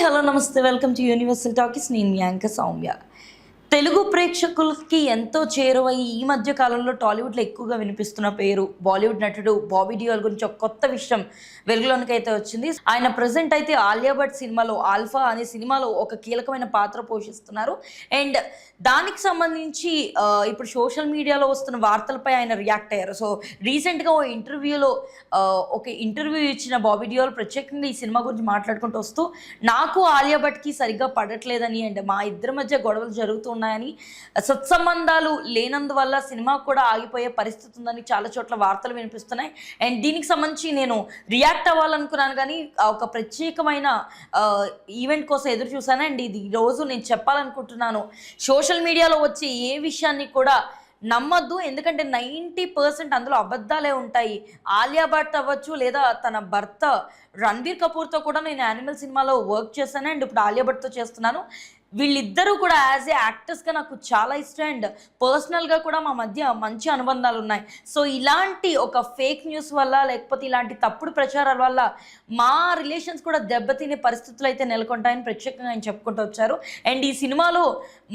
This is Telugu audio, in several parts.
హలో నమస్తే వెల్కమ్ టు యూనివర్సల్ టాకీస్. నేను మీ యాంకర్ సౌమ్య. తెలుగు ప్రేక్షకులకి ఎంతో చేరువై ఈ మధ్య కాలంలో టాలీవుడ్లో ఎక్కువగా వినిపిస్తున్న పేరు బాలీవుడ్ నటుడు బాబీ డియోల్ గురించి ఒక కొత్త విషయం వెలుగులోనికి అయితే వచ్చింది. ఆయన ప్రజెంట్ అయితే ఆలియా భట్ సినిమాలో ఆల్ఫా అనే సినిమాలో ఒక కీలకమైన పాత్ర పోషిస్తున్నారు. అండ్ దానికి సంబంధించి ఇప్పుడు సోషల్ మీడియాలో వస్తున్న వార్తలపై ఆయన రియాక్ట్ అయ్యారు. సో రీసెంట్గా ఒక ఇంటర్వ్యూ ఇచ్చిన బాబీ డియోల్ ప్రత్యేకంగా ఈ సినిమా గురించి మాట్లాడుకుంటూ వస్తూ, నాకు ఆలియా భట్కి సరిగ్గా పడట్లేదని అండ్ మా ఇద్దరి మధ్య గొడవలు జరుగుతూ ఉన్నాయని, సత్సంబంధాలు లేనందువల్ల సినిమా కూడా ఆగిపోయే పరిస్థితి ఉందని చాలా చోట్ల వార్తలు వినిపిస్తున్నాయి. అండ్ దీనికి సంబంధించి నేను రియాక్ట్ అవ్వాలనుకున్నాను, కానీ ఒక ప్రత్యేకమైన ఈవెంట్ కోసం ఎదురు చూశాను. అండ్ ఇది ఈరోజు నేను చెప్పాలనుకుంటున్నాను. సోషల్ మీడియాలో వచ్చే ఏ విషయాన్ని కూడా నమ్మద్దు, ఎందుకంటే 90% అందులో అబద్ధాలే ఉంటాయి. ఆలియా భట్ అవ్వచ్చు, లేదా తన భర్త రణబీర్ కపూర్తో కూడా నేను యానిమల్ సినిమాలో వర్క్ చేశాను అండ్ ఇప్పుడు ఆలియా భట్తో చేస్తున్నాను. వీళ్ళిద్దరూ కూడా యాజ్ ఏ యాక్టర్స్గా నాకు చాలా ఇష్టం అండ్ పర్సనల్గా కూడా మా మధ్య మంచి అనుబంధాలు ఉన్నాయి. సో ఇలాంటి ఒక ఫేక్ న్యూస్ వల్ల, లేకపోతే ఇలాంటి తప్పుడు ప్రచారాల వల్ల మా రిలేషన్స్ కూడా దెబ్బతినే పరిస్థితులు అయితే నెలకొంటాయని ప్రత్యేకంగా ఆయన చెప్పుకుంటూ వచ్చారు. అండ్ ఈ సినిమాలో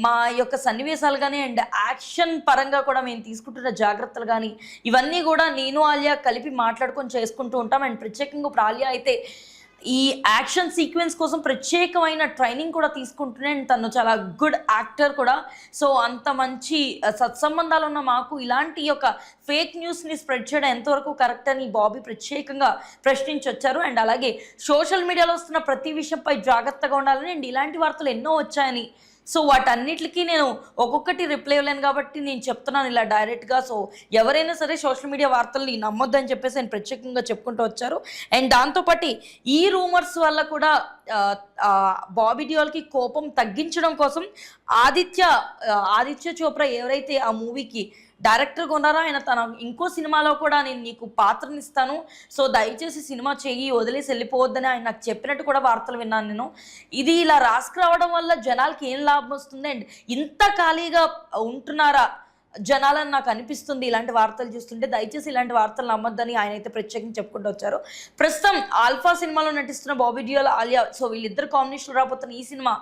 మా యొక్క సన్నివేశాలు కానీ అండ్ యాక్షన్ పరంగా కూడా మేము తీసుకుంటున్న జాగ్రత్తలు కానీ ఇవన్నీ కూడా నేను ఆలియా కలిపి మాట్లాడుకొని చేసుకుంటూ ఉంటాం. అండ్ ప్రత్యేకంగా ఇప్పుడు ఆలియా అయితే ఈ యాక్షన్ సీక్వెన్స్ కోసం ప్రత్యేకమైన ట్రైనింగ్ కూడా తీసుకుంటున్నాను. తను చాలా గుడ్ యాక్టర్ కూడా. సో అంత మంచి సత్సంబంధాలు ఉన్న మాకు ఇలాంటి ఒక ఫేక్ న్యూస్ని స్ప్రెడ్ చేయడం ఎంతవరకు కరెక్ట్ అని బాబీ ప్రత్యేకంగా ప్రశ్నించొచ్చారు. అండ్ అలాగే సోషల్ మీడియాలో వస్తున్న ప్రతి విషయంపై జాగ్రత్తగా ఉండాలని అండ్ ఇలాంటి వార్తలు ఎన్నో వచ్చాయని, సో వాటన్నిటికీ నేను ఒక్కొక్కటి రిప్లై ఇవ్వలేను కాబట్టి నేను చెప్తున్నాను ఇలా డైరెక్ట్గా. సో ఎవరైనా సరే సోషల్ మీడియా వార్తల్ని నమ్మొద్దని చెప్పేసి ఆయన ప్రత్యేకంగా చెప్పుకుంటూ వచ్చారు. అండ్ దాంతోపాటు ఈ రూమర్స్ వల్ల కూడా బాబీ డియోల్కి కోపం తగ్గించడం కోసం ఆదిత్య చోప్రా ఎవరైతే ఆ మూవీకి డైరెక్టర్గా ఉన్నారో, ఆయన తన ఇంకో సినిమాలో కూడా నేను నీకు పాత్రనిస్తాను, సో దయచేసి సినిమా చెయ్యి, వదిలేసి వెళ్ళిపోవద్దని ఆయన నాకు చెప్పినట్టు కూడా వార్తలు విన్నాను నేను. ఇది ఇలా రాసుకురావడం వల్ల జనాలకి ఏం లాభం వస్తుంది అండ్ ఇంత ఖాళీగా ఉంటున్నారా జనాలని నాకు అనిపిస్తుంది ఇలాంటి వార్తలు చూస్తుంటే. దయచేసి ఇలాంటి వార్తలు నమ్మొద్దని ఆయన అయితే ప్రత్యేకంగా చెప్పుకుంటూ వచ్చారు. ప్రస్తుతం ఆల్ఫా సినిమాలో నటిస్తున్న బాబీ డియోల్, ఆలియా, సో వీళ్ళిద్దరు కాంబినేషన్ రాబోతున్న ఈ సినిమా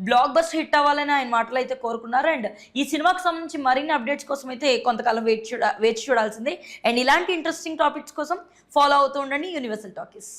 బ్లాక్ బస్టర్ హిట్ అవ్వాలని ఆయన మాటలు అయితే కోరుకున్నారు. అండ్ ఈ సినిమాకి సంబంధించి మరిన్ని అప్డేట్స్ కోసం అయితే కొంతకాలం వేచి చూడాల్సిందే. అండ్ ఇలాంటి ఇంట్రెస్టింగ్ టాపిక్స్ కోసం ఫాలో అవుతూ ఉండండి యూనివర్సల్ టాకీస్.